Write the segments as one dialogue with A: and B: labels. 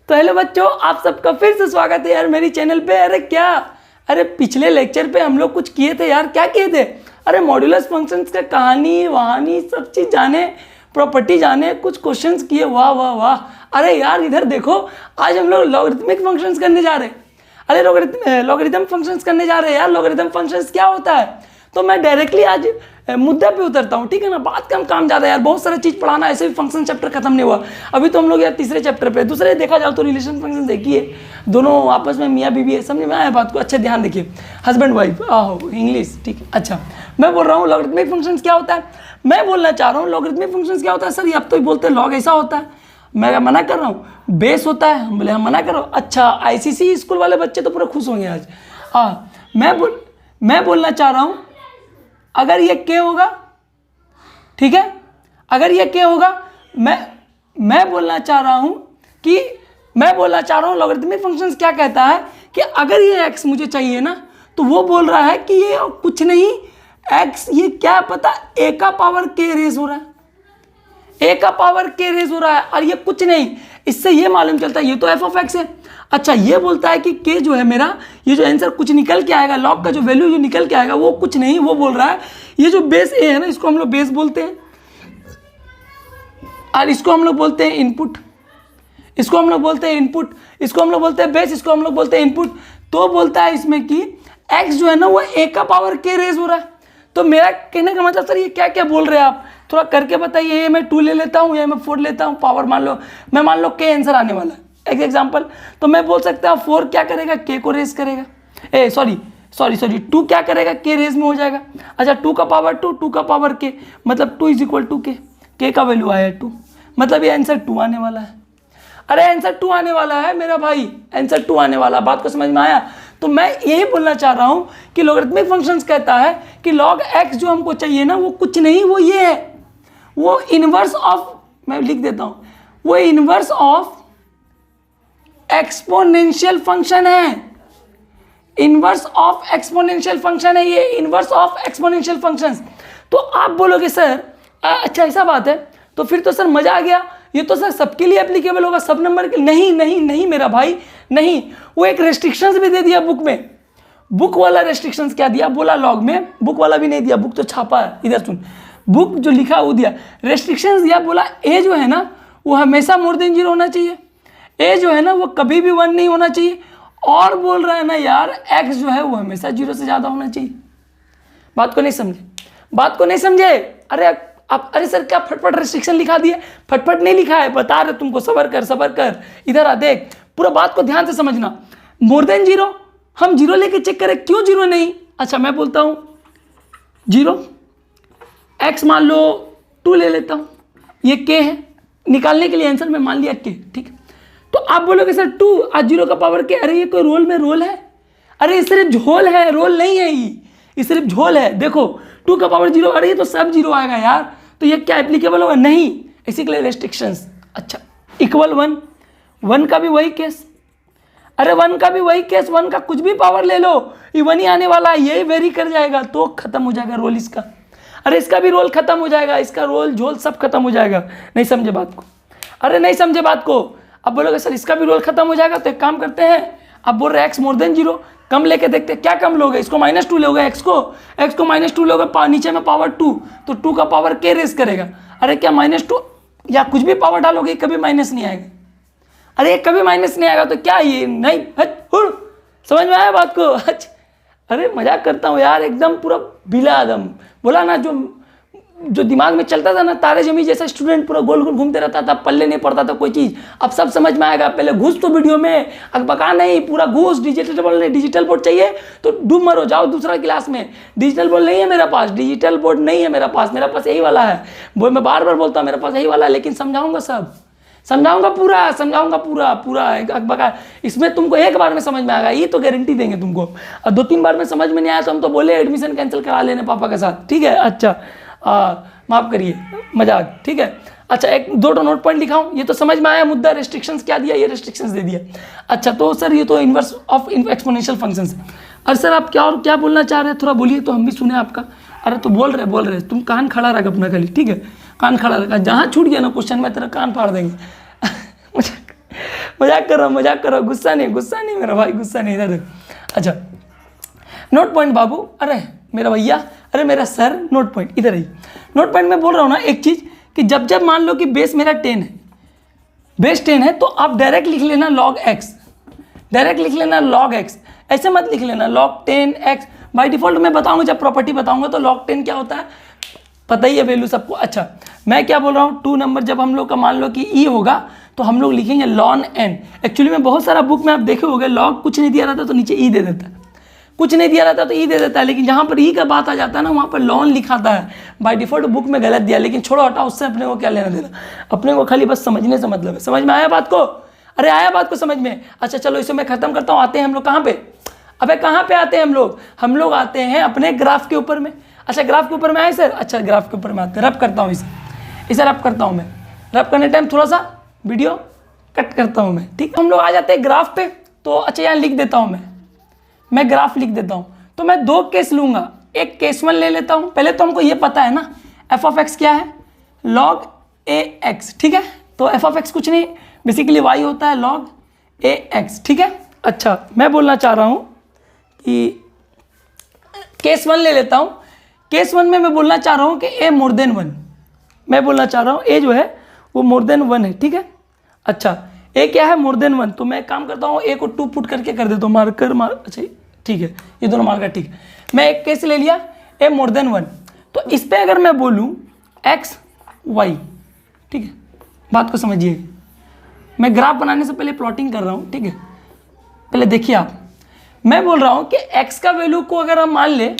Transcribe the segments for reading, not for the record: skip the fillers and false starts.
A: तो हेलो बच्चों, आप सबका फिर से स्वागत है यार मेरी चैनल पे। अरे पिछले लेक्चर पे हम लोग कुछ किए थे यार। क्या किए थे? अरे मॉड्यूलस फंक्शंस का कहानी वहानी सब चीज़ जाने, प्रॉपर्टी जाने, कुछ क्वेश्चंस किए। वाह वाह वाह। अरे यार इधर देखो, आज हम लोग लॉगरिथमिक फंक्शंस करने जा रहे हैं। अरे लॉगरिथम फंक्शंस करने जा रहे हैं यार। लॉगरिथम फंक्शंस क्या होता है? तो मैं डायरेक्टली आज मुद्दा पे उतरता हूँ, ठीक है ना। बात कम काम ज़्यादा यार, बहुत सारा चीज़ पढ़ाना, ऐसे भी फंक्शन चैप्टर खत्म नहीं हुआ। अभी तो हम लोग यार तीसरे चैप्टर पे। दूसरे देखा जाओ तो रिलेशन फंक्शन देखिए, दोनों आपस में मियाँ बीवी है। समझ में आया बात को? अच्छे ध्यान देखिए, हस्बैंड वाइफ, आहो इंग्लिश, ठीक है। अच्छा, मैं बोल रहा हूँ लॉगरिथमिक फंक्शंस क्या होता है। मैं बोलना चाह रहा हूँ लॉगरिथमिक फंक्शंस क्या होता है। सर ये अब तो बोलते हैं लॉग ऐसा होता है, मैं मना कर रहा हूँ। बेस होता है, हम बोले हम मना कर रहा हूँ। अच्छा, आईसीसी स्कूल वाले बच्चे तो पूरे खुश होंगे आज। हाँ, मैं बोलना चाह रहा हूँ अगर ये के होगा, ठीक है, अगर ये के होगा, मैं बोलना चाह रहा हूँ लॉगरिथमिक फंक्शंस क्या कहता है कि अगर ये x मुझे चाहिए ना, तो वो बोल रहा है कि ये कुछ नहीं, x ये क्या पता a का पावर k रेज हो रहा है, a का पावर k रेज हो रहा है, और ये कुछ नहीं। इससे ये मालूम चलता है ये तो f ऑफ x है। अच्छा, ये बोलता है कि k जो है मेरा, ये जो आंसर कुछ निकल के आएगा, लॉग का जो वैल्यू जो निकल के आएगा वो कुछ नहीं। वो बोल रहा है ये जो बेस a है ना, इसको हम लोग बेस बोलते हैं, और इसको हम लोग बोलते हैं इनपुट, इसको हम लोग बोलते हैं इनपुट, इसको हम लोग बोलते हैं बेस, इसको हम लोग बोलते हैं इनपुट। तो बोलता है इसमें कि x जो है ना वो a का पावर k रेज हो रहा है। तो मेरा कहने का मतलब सर ये क्या क्या बोल रहे हैं आप, थोड़ा करके बताइए। ये मैं 2 ले लेता हूँ या मैं 4 लेता हूँ, पावर मान लो k आंसर आने वाला है, एक एग्जाम्पल। तो मैं बोल सकता हूँ 4 क्या करेगा, k को रेज करेगा। सॉरी 2 क्या करेगा, k रेज में हो जाएगा। अच्छा, 2 का पावर 2, 2 का पावर k, मतलब 2 इज इक्वल टू k का वैल्यू आया 2, मतलब ये आंसर 2 आने वाला है। अरे आंसर 2 आने वाला है मेरा भाई, आंसर 2 आने वाला। बात को समझ में आया? तो मैं यही बोलना चाह रहा हूँ कि लॉगरिथमिक फंक्शंस कहता है कि log x जो हमको चाहिए ना वो कुछ नहीं, वो ये है, वो इनवर्स ऑफ, मैं लिख देता हूँ, वो इनवर्स ऑफ एक्सपोनेंशियल फंक्शन है। इनवर्स ऑफ एक्सपोनेंशियल फंक्शन है ये, इनवर्स ऑफ एक्सपोनेंशियल फंक्शंस। तो आप बोलोगे सर अच्छा ऐसा बात है, तो फिर तो सर मजा आ गया, ये तो सर सबके लिए एप्लीकेबल होगा, सब नंबर के। नहीं नहीं नहीं मेरा भाई, नहीं। वो एक रेस्ट्रिक्शंस भी दे दिया बुक में। बुक वाला रेस्ट्रिक्शंस क्या दिया, बोला लॉग में, बुक वाला भी नहीं दिया, बुक तो छापा है, इधर सुन, बुक जो लिखा वो दिया, रेस्ट्रिक्शंस दिया। बोला ए जो है ना वो हमेशा मोर देन 0 होना चाहिए, ए जो है ना वो कभी भी 1 नहीं होना चाहिए, और बोल रहा है ना यार एक्स जो है वो हमेशा 0 से ज़्यादा होना चाहिए। बात को नहीं समझे, बात को नहीं समझे? अरे सर क्या फटफट रेस्ट्रिक्शन लिखा दिए? फटफट नहीं लिखा है, बता रहे तुमको, सबर कर, इधर आ, देख पूरा बात को ध्यान से समझना। मोर देन 0, हम 0 लेके चेक करें क्यों 0 नहीं। अच्छा, मैं बोलता हूँ 0, x मान लो 2 ले लेता हूँ, ये k है, निकालने के लिए आंसर में मान लिया k, ठीक है। तो आप बोलोगे सर 2 और 0 का पावर k, अरे ये कोई रोल में रोल है? अरे ये सिर्फ झोल है, रोल नहीं है ये सिर्फ झोल है। देखो 2 का पावर 0, अरे ये तो सब 0 आएगा यार, तो ये क्या एप्लीकेबल होगा? नहीं, इसी के लिए रेस्ट्रिक्शंस। अच्छा, इक्वल 1 का भी वही केस, अरे 1 का भी वही केस, 1 का कुछ भी पावर ले लो ये 1 ही आने वाला है, यही वेरी कर जाएगा तो खत्म हो जाएगा रोल इसका। अरे इसका भी रोल खत्म हो जाएगा, इसका रोल झोल सब खत्म हो जाएगा। नहीं समझे बात को? अरे नहीं समझे बात को? अब बोलोगे सर इसका भी रोल खत्म हो जाएगा, तो एक काम करते हैं, अब बोल रहे x मोर देन 0, कम लेके देखते क्या कम लोगे, इसको -2 लोगे, x को -2 लोगे, नीचे में पावर 2, तो 2 का पावर k रेज करेगा। अरे क्या -2 या कुछ भी पावर डालोगे कभी माइनस नहीं आएगा? अरे कभी माइनस नहीं आएगा तो क्या ये नहीं, समझ में आया बात को? अच्छा, अरे मजाक करता हूँ यार, एकदम पूरा बिला आदम बोला ना, जो दिमाग में चलता था ना, तारे जमी जैसा स्टूडेंट पूरा गोल गोल घूमते रहता था, पल्ले नहीं पड़ता था कोई चीज़। अब सब समझ में आएगा। पहले घुस तो वीडियो में, अकबका नहीं, पूरा घुस। डिजिटल बोर्ड चाहिए तो डूब मरो, जाओ दूसरा क्लास में। डिजिटल बोर्ड नहीं है मेरा पास, डिजिटल बोर्ड नहीं है मेरा पास यही वाला है। वो मैं बार बार बोलता हूँ मेरे पास यही वाला है, लेकिन समझाऊंगा सब, समझाऊंगा पूरा अकबका। इसमें तुमको एक बार में समझ में आएगा, ये तो गारंटी देंगे तुमको। और 2-3 बार में समझ में नहीं आया तो हम तो बोले एडमिशन कैंसिल करा लेने पापा के साथ, ठीक है। अच्छा, माफ़ करिए मजाक, ठीक है। अच्छा, 1-2 नोट पॉइंट लिखाऊं, ये तो समझ में आया मुद्दा। रेस्ट्रिक्शंस क्या दिया, ये रेस्ट्रिक्शंस दे दिया। अच्छा, तो सर ये तो इनवर्स ऑफ एक्सपोनेंशियल फंक्शंस है। अरे सर आप क्या बोलना चाह रहे हैं, थोड़ा बोलिए तो हम भी सुने आपका। अरे तो बोल रहे तुम कान खड़ा रख अपना खाली, ठीक है, कान खड़ा रखा। जहाँ छूट गया ना क्वेश्चन में तेरा कान फाड़ देंगे। मजाक कर रहा हूँ, गुस्सा नहीं मेरा भाई, गुस्सा नहीं, इधर देखो। अच्छा नोट पॉइंट बाबू, अरे मेरा भैया, अरे मेरा सर, नोट पॉइंट इधर ही। नोट पॉइंट में बोल रहा हूँ ना एक चीज़ कि जब जब मान लो कि बेस मेरा 10 है, बेस 10 है, तो आप डायरेक्ट लिख लेना log x, डायरेक्ट लिख लेना log x, ऐसे मत लिख लेना log 10x। बाई डिफॉल्ट मैं बताऊंगा, जब प्रॉपर्टी बताऊंगा तो log 10 क्या होता है पता ही है वैल्यू सबको। अच्छा मैं क्या बोल रहा हूँ, 2 नंबर जब हम लोग का मान लो कि e होगा तो हम लोग लिखेंगे ln n। एक्चुअली में बहुत सारा बुक में आप देखे होंगे log कुछ नहीं दिया रहता तो नीचे e दे देता है, कुछ नहीं दिया रहता तो ई दे देता है, लेकिन जहाँ पर ई का बात आ जाता है ना वहाँ पर लॉन लिखाता है। बाय डिफॉल्ट बुक में गलत दिया, लेकिन छोड़ो हटाओ, उससे अपने को क्या लेना देना, अपने को खाली बस समझने से मतलब है। समझ में आया बात को? अरे आया बात को समझ में? अच्छा चलो इसे मैं खत्म करता हूँ। आते हैं हम लोग कहाँ पे, अबे कहाँ पे आते हैं हम लोग आते हैं अपने ग्राफ के ऊपर में। अच्छा ग्राफ के ऊपर में आए सर, अच्छा ग्राफ के ऊपर में आते हैं, रब करता हूँ इसे रब करता हूँ मैं। रब करने टाइम थोड़ा सा वीडियो कट करता हूँ मैं, ठीक है। हम लोग आ जाते हैं ग्राफ पे, तो अच्छा यहाँ लिख देता हूँ मैं ग्राफ लिख देता हूँ। तो मैं 2 केस लूँगा, एक केस 1 ले लेता हूँ। पहले तो हमको ये पता है ना एफ ऑफ एक्स क्या है, log ए एक्स, ठीक है। तो एफ ऑफ एक्स कुछ नहीं, बेसिकली वाई होता है log ए एक्स, ठीक है। अच्छा मैं बोलना चाह रहा हूँ कि केस 1 ले लेता हूँ। केस 1 में मैं बोलना चाह रहा हूँ कि ए मोर देन 1, मैं बोलना चाह रहा हूँ ए जो है वो मोर देन 1 है, ठीक है। अच्छा ए क्या है, मोर देन 1, तो मैं काम करता हूँ ए को 2 पुट करके कर देता हूँ, मार्कर अच्छा ठीक है, ये दोनों मार्कर ठीक है। मैं एक केस ले लिया ए मोर देन 1, तो इस पर अगर मैं बोलूँ एक्स वाई, ठीक है, बात को समझिए। मैं ग्राफ बनाने से पहले प्लॉटिंग कर रहा हूँ, ठीक है। पहले देखिए आप, मैं बोल रहा हूँ कि एक्स का वैल्यू को अगर हम मान ले,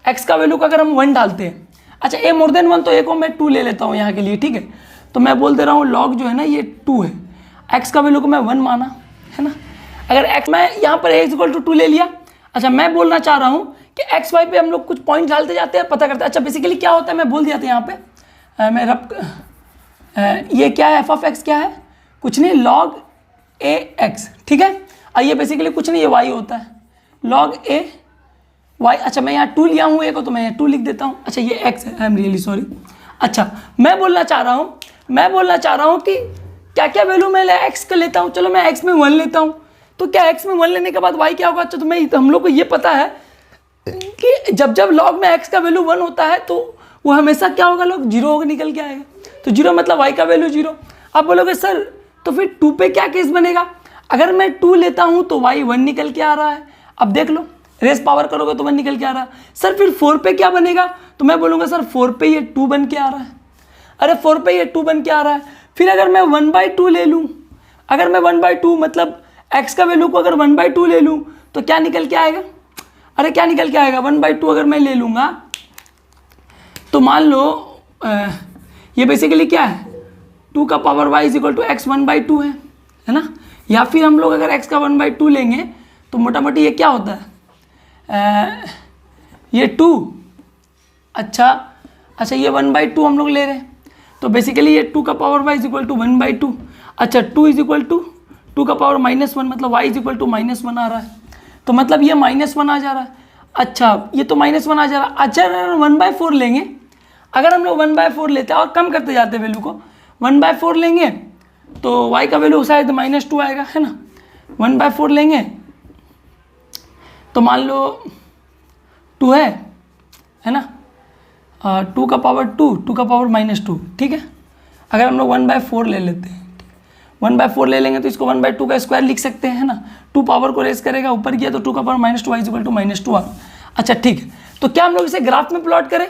A: एक्स का वैल्यू को अगर हम 1 डालते हैं, अच्छा ए मोर देन 1, तो ए को मैं 2 ले लेता हूँ यहाँ के लिए, ठीक है। तो मैं बोल दे रहा हूँ लॉग जो है ना ये 2 है, एक्स का वैल्यू को मैं 1 माना है ना। अगर एक्स मैं यहाँ पर ए इक्वल टू 2 ले लिया। अच्छा मैं बोलना चाह रहा हूँ कि एक्स वाई पे हम लोग कुछ पॉइंट डालते जाते हैं, पता करते हैं। अच्छा बेसिकली क्या होता है मैं बोल दिया था यहाँ पे, मैं रब ये क्या है, एफ ऑफ एक्स क्या है, कुछ नहीं log ए एक्स, ठीक है। ये बेसिकली कुछ नहीं, ये वाई होता है log ए वाई। अच्छा मैं यहाँ 2 लिया हूँ ए को, तो मैं यहाँ 2 लिख देता हूँ। अच्छा ये एक्स है, आई एम रियली सॉरी। अच्छा मैं बोलना चाह रहा हूँ कि क्या क्या वैल्यू मैं एक्स का लेता हूँ। चलो मैं एक्स में 1 लेता हूँ, तो क्या एक्स में 1 लेने के बाद वाई क्या होगा। अच्छा तो हम लोग को ये पता है कि जब जब लॉग में एक्स का वैल्यू 1 होता है तो वो हमेशा क्या होगा, लॉग 0 होकर निकल के आएगा। तो 0 मतलब वाई का वैल्यू 0। आप बोलोगे सर तो फिर 2 पे क्या केस बनेगा, अगर मैं 2 लेता हूँ तो वाई 1 निकल के आ रहा है। अब देख लो रेस पावर करोगे तो 1 निकल के आ रहा है। सर फिर 4 पे क्या बनेगा, तो मैं बोलूँगा सर 4 पे ये 2 बन के आ रहा है। अरे 4 पे ये 2 बन के आ रहा है। फिर अगर मैं 1/2 ले लूँ, अगर मैं 1/2 मतलब x का वैल्यू को अगर 1/2 ले लूँ तो क्या निकल के आएगा। अरे क्या निकल के आएगा, 1/2 अगर मैं ले लूँगा तो मान लो ये बेसिकली क्या है, 2 का power y equal to x 1/2 है ना। या फिर हम लोग अगर x का 1/2 लेंगे तो मोटा मोटी ये क्या होता है, ये 2। अच्छा ये 1/2 हम लोग ले रहे हैं, तो बेसिकली ये 2 का पावर y इक्वल टू 1/2। अच्छा 2 इज इक्वल टू 2 का पावर -1 मतलब y इज इक्वल टू -1 आ रहा है, तो मतलब ये -1 आ जा रहा है। अच्छा ये तो -1 आ जा रहा है। अच्छा अगर 1/4 लेंगे, अगर हम लोग 1/4 लेते हैं और कम करते जाते हैं वैल्यू को, 1/4 लेंगे तो y का वैल्यू शायद -2 आएगा, है ना। 1/4 लेंगे तो मान लो 2 है ना, 2 का पावर 2 का पावर -2, ठीक है। अगर हम लोग 1/4 ले लेते हैं, 1/4 ले लेंगे तो इसको 1/2 का स्क्वायर लिख सकते हैं, है ना। 2 पावर को रेस करेगा ऊपर किया तो 2 का पावर -2 y इक्वल टू -2 आ। अच्छा ठीक है, तो क्या हम लोग इसे ग्राफ में प्लॉट करें।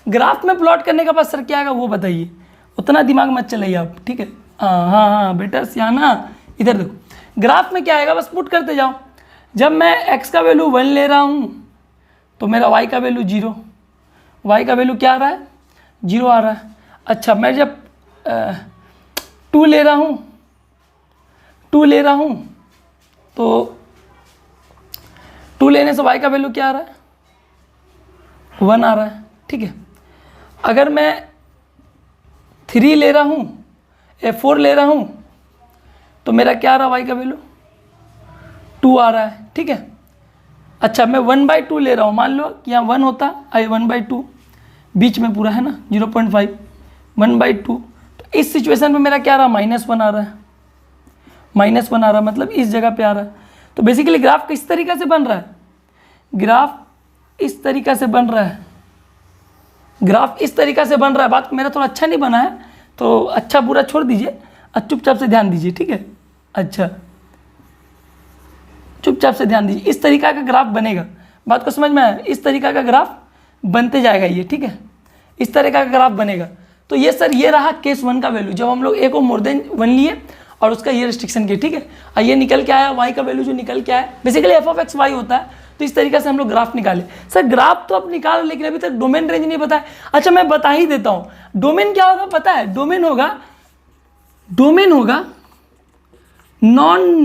A: ग्राफ में प्लॉट करने के बाद सर क्या आएगा वो बताइए, उतना दिमाग मत चलाइए आप, ठीक है। हाँ बेटा सियाना इधर देखो, ग्राफ में क्या आएगा बस पुट करते जाओ। जब मैं x का वैल्यू 1 ले रहा हूँ तो मेरा y का वैल्यू 0, y का वैल्यू क्या आ रहा है, 0 आ रहा है। अच्छा मैं जब 2 ले रहा हूँ तो 2 लेने से y का वैल्यू क्या आ रहा है, 1 आ रहा है, ठीक है। अगर मैं 3 ले रहा हूँ 4 ले रहा हूँ तो मेरा क्या आ रहा है, y का वैल्यू 2 आ रहा है, ठीक है। अच्छा मैं 1/2 ले रहा हूँ, मान लो कि यहाँ 1 होता, 1/2 बीच में पूरा है ना 0.5, 1/2, तो इस सिचुएशन में मेरा क्या आ रहा है, -1 आ रहा है। -1 आ रहा है, मतलब इस जगह पे आ रहा है। तो बेसिकली ग्राफ किस तरीक़े से बन रहा है, ग्राफ इस तरीक़ा से बन रहा है, ग्राफ इस तरीक़ा से बन रहा है। बात मेरा थोड़ा अच्छा नहीं बना है तो अच्छा बुरा छोड़ दीजिए और चुपचाप से ध्यान दीजिए, ठीक है। अच्छा, चुपचाप से ध्यान दीजिए, इस तरीक़ा का ग्राफ बनेगा। बात को समझ में आया, इस तरीक़ा का ग्राफ बनते जाएगा ये, ठीक है, इस तरह का ग्राफ बनेगा। तो ये सर ये रहा केस 1 का वैल्यू, जब हम लोग ए को मोर देन 1 लिए और उसका ये रिस्ट्रिक्शन किया, ठीक है। और ये निकल के आया वाई का वैल्यू जो निकल के आया, basically f of x y होता है। तो इस तरीके से हम लोग ग्राफ निकाले। सर ग्राफ तो अब निकाल, लेकिन अभी तक डोमेन रेंज नहीं बताया। अच्छा मैं बता ही देता हूँ, डोमेन क्या होगा पता है, डोमेन होगा नॉन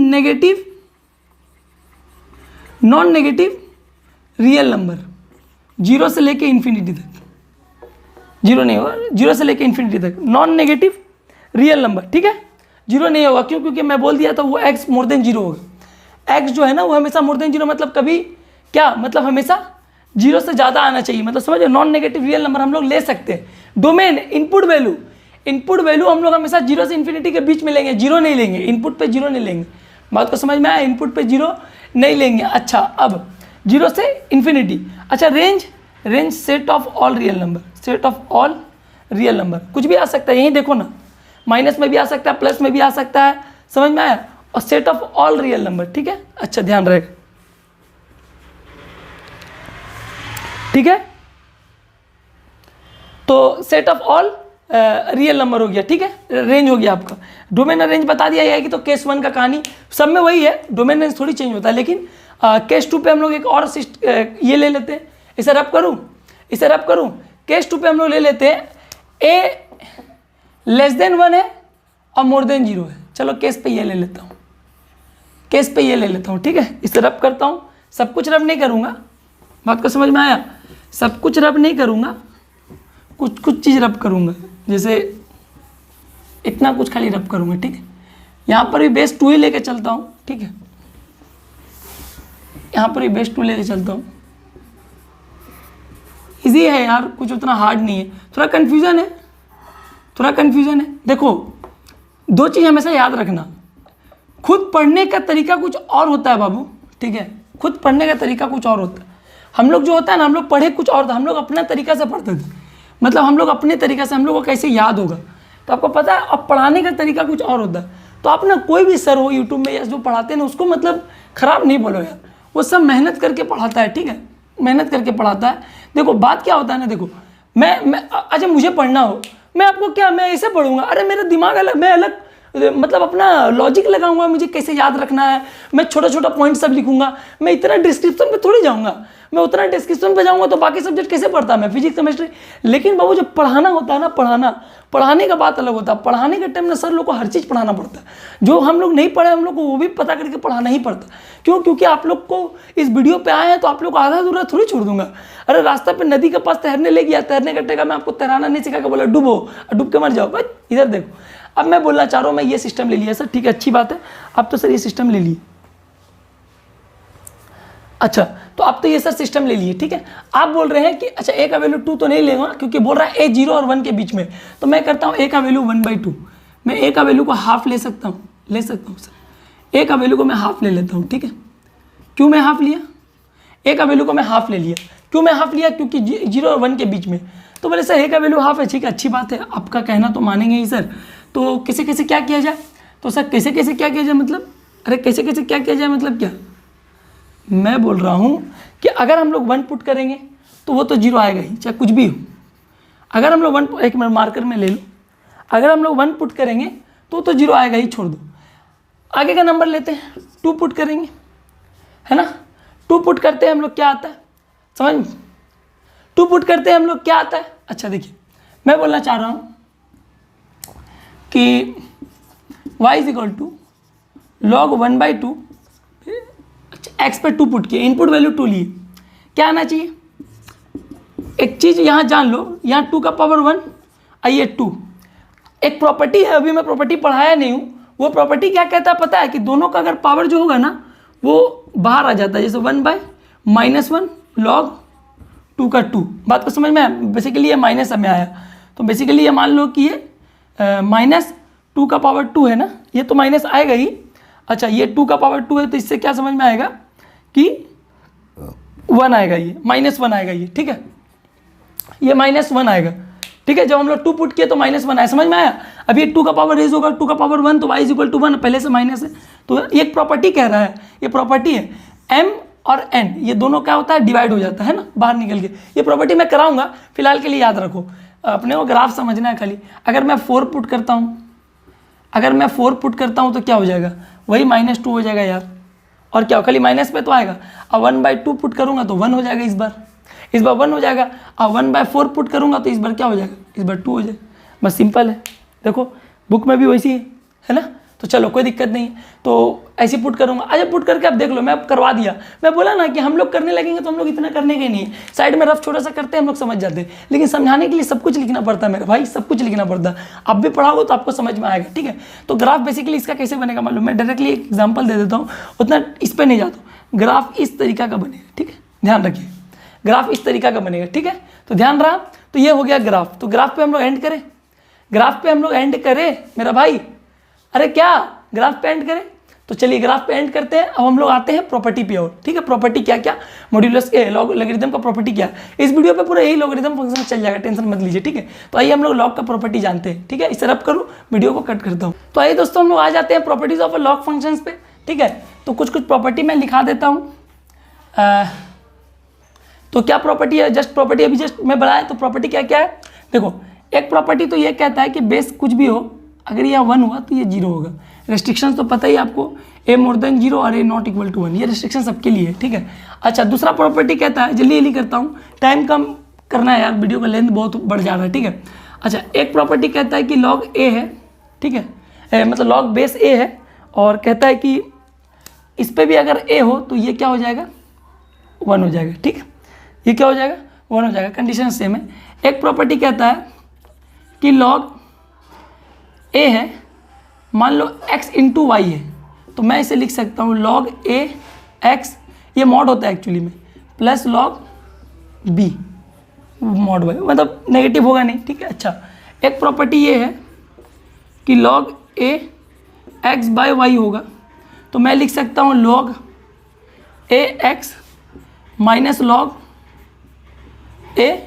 A: नेगेटिव रियल नंबर, 0 से लेके इन्फिनिटी तक, 0 नहीं होगा, 0 से लेके इन्फिनिटी तक नॉन नेगेटिव रियल नंबर, ठीक है। 0 नहीं होगा, क्यों, क्योंकि मैं बोल दिया था वो x मोर देन 0 होगा। x जो है ना वो हमेशा मोर देन 0, मतलब कभी क्या, मतलब हमेशा 0 से ज़्यादा आना चाहिए, मतलब समझो नॉन नेगेटिव रियल नंबर हम लोग ले सकते हैं। डोमेन इनपुट वैल्यू हम लोग हमेशा 0 से इन्फिनिटी के बीच में लेंगे, 0 नहीं लेंगे, इनपुट पे 0 नहीं लेंगे। बात को समझ में आया, इनपुट पे 0 नहीं लेंगे। अच्छा अब 0 से इन्फिनिटी। अच्छा range set of all real number, set of all real number, कुछ भी आ सकता है, यही देखो ना, माइनस में भी आ सकता है, प्लस में भी आ सकता है, समझ में आया। और set of all real number, ठीक है। अच्छा ध्यान रहेगा, ठीक है। तो set of all real number हो गया, ठीक है। रेंज हो गया आपका, डोमेन रेंज बता दिया गया कि तो केस 1 का कहानी सब में वही है, डोमेन रेंज थोड़ी चेंज होता है। लेकिन केस 2 पे हम लोग एक और ये ले लेते हैं, इसे रब करूं, केस 2 पे हम लोग ले लेते हैं ए लेस देन 1 है और मोर देन 0 है। चलो केस पे ये ले लेता हूँ, ठीक है। इसे रब करता हूँ, सब कुछ रब नहीं करूँगा, बात को समझ में आया, सब कुछ रब नहीं करूँगा, कुछ चीज़ रब करूँगा, जैसे इतना कुछ खाली रब करूँगा, ठीक है। यहाँ पर भी बेस 2 ही लेके चलता हूँ, ठीक है, यहाँ पर भी बेस 2 लेके चलता हूँ। इजी है यार, कुछ उतना हार्ड नहीं है, थोड़ा कन्फ्यूज़न है। देखो 2 चीज़ हमेशा याद रखना, खुद पढ़ने का तरीका कुछ और होता है बाबू, ठीक है, खुद पढ़ने का तरीका कुछ और होता है। हम लोग जो होता है ना, हम लोग पढ़े कुछ और था, हम लोग अपने तरीका से पढ़ते थे, मतलब हम लोग अपने तरीका से, हम लोग को कैसे याद होगा, तो आपको पता है। अब पढ़ाने का तरीका कुछ और होता है। तो आप ना कोई भी सर हो यूट्यूब में या जो पढ़ाते हैं ना, उसको मतलब ख़राब नहीं बोलो यार, वो सब मेहनत करके पढ़ाता है, ठीक है, मेहनत करके पढ़ाता है। देखो बात क्या होता है ना, देखो मैं अच्छा मुझे पढ़ना हो, मैं आपको क्या, मैं ऐसे पढ़ूंगा, अरे मेरा दिमाग अलग, मैं अलग मतलब अपना लॉजिक लगाऊंगा, मुझे कैसे याद रखना है, मैं छोटा पॉइंट सब लिखूंगा, मैं इतना डिस्क्रिप्शन पे थोड़ी जाऊंगा, मैं उतना डिस्क्रिप्शन पे जाऊंगा तो बाकी सब्जेक्ट कैसे पढ़ता मैं, फिजिक्स केमिस्ट्री। लेकिन बाबू जब पढ़ाना होता है ना, पढ़ाने का बात अलग होता है। पढ़ाने के टाइम में सर लोग को हर चीज़ पढ़ाना पड़ता है, जो हम लोग नहीं पढ़े हम लोग को वो भी पता करके पढ़ाना ही पड़ता। क्यों, क्योंकि आप लोग को इस वीडियो पे आए हैं तो आप लोग को आधा अधूरा थोड़ी छोड़ दूंगा। अरे रास्ता पे नदी के पास तैरने ले गया, तैरने का टेका, मैं आपको तैराना नहीं सिखा के बोला डूबो, डूब के मर जाओ, भाई इधर देखो। अब मैं बोलना चाह रहा हूँ, मैं ये सिस्टम ले लिया सर, ठीक है, अच्छी बात है, अब तो सर ये सिस्टम ले लिए। अच्छा तो आप तो ये सर सिस्टम ले लिए, ठीक है। आप बोल रहे हैं कि अच्छा ए का वैल्यू 2 तो नहीं लेगा, क्योंकि बोल रहा है ए 0 और 1 के बीच में, तो मैं करता हूँ ए का वैल्यू 1/2, मैं ए का वैल्यू को हाफ ले सकता हूँ सर, ए का वैल्यू को मैं हाफ ले लेता हूँ, ठीक है। क्यों मैं हाफ लिया, ए का वैल्यू को मैं हाफ ले लिया, क्यों मैं हाफ लिया, क्योंकि 0 और 1 के बीच में। तो बोले सर ए का वैल्यू हाफ है, ठीक है, अच्छी बात है, आपका कहना तो मानेंगे ही सर। तो कैसे कैसे क्या किया जाए, तो सर कैसे कैसे क्या किया जाए मतलब, अरे कैसे कैसे क्या किया जाए मतलब क्या, मैं बोल रहा हूँ कि अगर हम लोग 1 पुट करेंगे तो वो तो 0 आएगा ही, चाहे कुछ भी हो। अगर हम लोग 1, एक मिनट मार्कर में ले लो, अगर हम लोग 1 पुट करेंगे तो 0 आएगा ही, छोड़ दो। आगे का नंबर लेते हैं, 2 पुट करेंगे, है ना, 2 पुट करते हैं हम लोग, क्या आता है समझ में, 2 पुट करते हैं हम लोग, क्या आता है। अच्छा देखिए मैं बोलना चाह रहा हूँ कि y = log 1/2, एक्स पे 2 पुट किए, इनपुट वैल्यू 2 लिए, क्या आना चाहिए। एक चीज़ यहाँ जान लो, यहाँ 2 का पावर 1 आइए 2, एक प्रॉपर्टी है, अभी मैं प्रॉपर्टी पढ़ाया नहीं हूँ, वो प्रॉपर्टी क्या कहता है पता है, कि दोनों का अगर पावर जो होगा ना वो बाहर आ जाता है, जैसे 1/-1 log 2 का 2। बात को समझ में आया, बेसिकली ये माइनस में आया, तो बेसिकली ये मान लो कि ये -2 का पावर 2 है ना, ये तो माइनस आएगा ही, अच्छा ये 2 का पावर 2 है, तो इससे क्या समझ में आएगा कि 1 आएगा, ये -1 आएगा ये, ठीक है, ये -1 आएगा, ठीक है। जब हम लोग 2 पुट किए तो -1 आया, समझ में आया। अब ये 2 का पावर रेज होगा, 2 का पावर 1, तो y = 1, पहले से माइनस है, तो ये एक प्रॉपर्टी कह रहा है, ये प्रॉपर्टी है। m और n ये दोनों क्या होता है, डिवाइड हो जाता है ना बाहर निकल के। ये प्रॉपर्टी मैं कराऊंगा, फिलहाल के लिए याद रखो, अपने को ग्राफ समझना है खाली। अगर मैं 4 पुट करता हूँ, अगर मैं 4 पुट करता हूँ तो क्या हो जाएगा, वही -2 हो जाएगा यार, और क्या हो, खाली माइनस पे तो आएगा। अब 1/2 पुट करूँगा तो 1 हो जाएगा, इस बार 1 हो जाएगा। अब 1/4 पुट करूँगा तो इस बार क्या हो जाएगा, इस बार 2 हो जाएगा। बस सिंपल है, देखो बुक में भी वैसी है ना, तो चलो कोई दिक्कत नहीं है। तो ऐसे पुट करूँगा, अच्छा पुट करके अब देख लो, मैं अब करवा दिया। मैं बोला ना कि हम लोग करने लगेंगे तो हम लोग इतना करने के नहीं है, साइड में रफ छोटा सा करते हैं, हम लोग समझ जाते हैं, लेकिन समझाने के लिए सब कुछ लिखना पड़ता है मेरे भाई, सब कुछ लिखना पड़ता है। आप भी पढ़ाओगे तो आपको समझ में आएगा, ठीक है। तो ग्राफ बेसिकली इसका कैसे बनेगा मालूम, मैं डायरेक्टली एक एग्जाम्पल दे देता हूँ, उतना इस पर नहीं जाता। ग्राफ इस तरीका का बनेगा, ठीक है, ध्यान रखिए, ग्राफ इस तरीका का बनेगा, ठीक है। तो ध्यान रहा, तो ये हो गया ग्राफ। तो ग्राफ पे हम लोग एंड करें, ग्राफ पे हम लोग एंड करें मेरा भाई, अरे क्या ग्राफ पे एंड करें, तो चलिए ग्राफ पे एंड करते हैं। अब हम लोग आते हैं प्रॉपर्टी पे, और ठीक है, प्रॉपर्टी क्या क्या, मॉड्यूलस लॉगरिथम का प्रॉपर्टी क्या है। इस वीडियो पे पूरा यही लॉगरिथम फंक्शन चल जाएगा, टेंशन मत लीजिए, ठीक है। तो आइए हम लोग लॉग का प्रॉपर्टी जानते हैं, ठीक है। इसे रब करूँ, वीडियो को कट करता हूँ। तो आइए दोस्तों हम लोग आ जाते हैं प्रॉपर्टीज ऑफ लॉग फंक्शन पे, ठीक है। तो कुछ प्रॉपर्टी मैं लिखा देता हूँ। तो क्या प्रॉपर्टी है, जस्ट प्रॉपर्टी अभी जस्ट मैं बनाया, तो प्रॉपर्टी क्या क्या है देखो। एक प्रॉपर्टी तो ये कहता है कि बेस कुछ भी हो, अगर यह 1 हुआ तो ये 0 होगा। रेस्ट्रिक्शन तो पता ही आपको, a > 0 और a ≠ 1, ये रेस्ट्रिक्शन सबके लिए है, ठीक है। अच्छा दूसरा प्रॉपर्टी कहता है, जल्दी जल्दी करता हूँ, टाइम कम करना है यार, वीडियो का लेंथ बहुत बढ़ जा रहा है, ठीक है। अच्छा एक प्रॉपर्टी कहता है कि log a है, ठीक है, मतलब log बेस a है, और कहता है कि इस पर भी अगर a हो तो ये क्या हो जाएगा, 1 हो जाएगा, ठीक है। ये क्या हो जाएगा, 1 हो जाएगा, कंडीशन सेम है। एक प्रॉपर्टी कहता है कि log a है, मान लो x × y है, तो मैं इसे लिख सकता हूँ log a x, ये मॉड होता है एक्चुअली में, plus log b mod y, मतलब नेगेटिव होगा नहीं, ठीक है। अच्छा एक प्रॉपर्टी ये है कि log a x/y होगा, तो मैं लिख सकता हूँ log a x - log a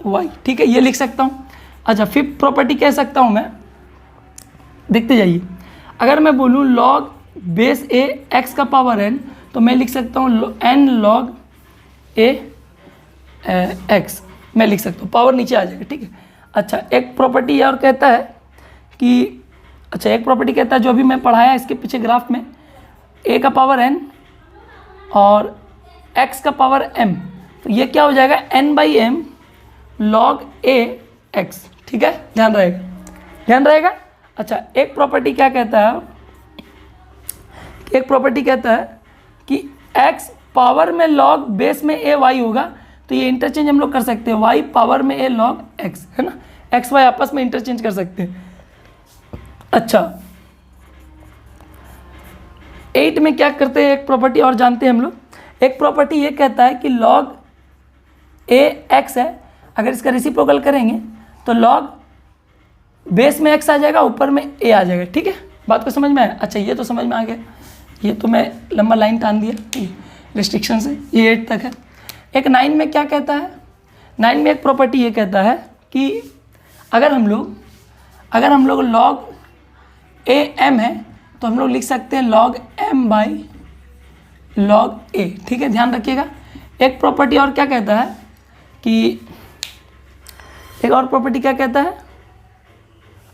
A: y, ठीक है, ये लिख सकता हूँ। अच्छा फिफ्थ प्रॉपर्टी कह सकता हूँ मैं, देखते जाइए, अगर मैं बोलूँ log बेस a x का पावर n, तो मैं लिख सकता हूँ n log a x, मैं लिख सकता हूँ, पावर नीचे आ जाएगा, ठीक है। अच्छा एक प्रॉपर्टी और कहता है कि, अच्छा एक प्रॉपर्टी कहता है जो अभी मैं पढ़ाया इसके पीछे ग्राफ में, a का पावर n और x का पावर m, तो ये क्या हो जाएगा n/m log a x, ठीक है, ध्यान रहेगा, ध्यान रहेगा। अच्छा एक प्रॉपर्टी क्या कहता है, एक प्रॉपर्टी कहता है कि x पावर में log बेस में a y होगा, तो ये इंटरचेंज हम लोग कर सकते हैं, y पावर में a log x, है ना, x y आपस में इंटरचेंज कर सकते हैं। अच्छा 8 में क्या करते हैं, एक प्रॉपर्टी और जानते हैं हम लोग। एक प्रॉपर्टी ये कहता है कि log a x है, अगर इसका रेसिप्रोकल करेंगे तो log बेस में x आ जाएगा, ऊपर में a आ जाएगा, ठीक है, बात को समझ में आया। अच्छा ये तो समझ में आ गया, ये तो मैं लंबा लाइन टान दिया, ठीक है, रिस्ट्रिक्शन से, ये 8 तक है। एक 9 में क्या कहता है, 9 में एक प्रॉपर्टी ये कहता है कि अगर हम लोग log a m है, तो हम लोग लिख सकते हैं log m/log a, ठीक है, ध्यान रखिएगा। एक प्रॉपर्टी और क्या कहता है कि, एक और प्रॉपर्टी क्या कहता है,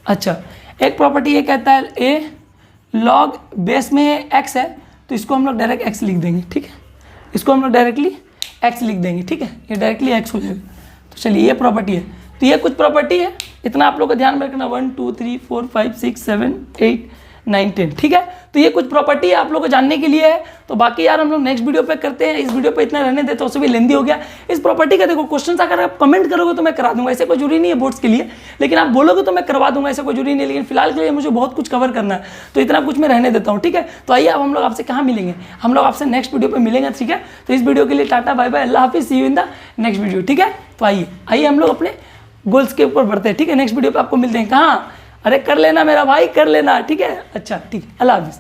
A: अच्छा एक प्रॉपर्टी ये कहता है a log बेस में x है, तो इसको हम लोग डायरेक्ट x लिख देंगे, ठीक है, इसको हम लोग डायरेक्टली x लिख देंगे, ठीक है, ये डायरेक्टली x हो जाएगा। तो चलिए ये प्रॉपर्टी है, तो ये कुछ प्रॉपर्टी है, इतना आप लोग को ध्यान में रखना, 1 2 3 4 5 6 7 8 9 10, ठीक है। तो ये कुछ प्रॉपर्टी आप लोगों को जानने के लिए है। तो बाकी यार हम लोग नेक्स्ट वीडियो पे करते हैं, इस वीडियो पे इतना रहने देते, उससे भी लेंदी हो गया। इस प्रॉपर्टी का देखो क्वेश्चन अगर आप कमेंट करोगे तो मैं करा दूंगा, ऐसे कोई जरूरी नहीं है बोर्ड्स के लिए, लेकिन आप बोलोगे तो मैं करवा दूंगा, ऐसा कोई जरूरी नहीं है। लेकिन फिलहाल के लिए मुझे बहुत कुछ कवर करना है, तो इतना कुछ मैं रहने देता हूँ, ठीक है। तो आइए अब हम लोग आपसे कहाँ मिलेंगे, हम लोग आपसे नेक्स्ट वीडियो पर मिलेंगे, ठीक है। तो इस वीडियो के लिए टाटा बाय बाय, अल्लाह हाफिज़, see you in the next video, ठीक है। तो आइए हम लोग अपने गोल्स के ऊपर बढ़ते हैं, ठीक है। नेक्स्ट वीडियो पे आपको मिलते हैं, कहाँ, अरे कर लेना मेरा भाई, कर लेना, ठीक है। अच्छा ठीक है, अल्लाह हाफिज़।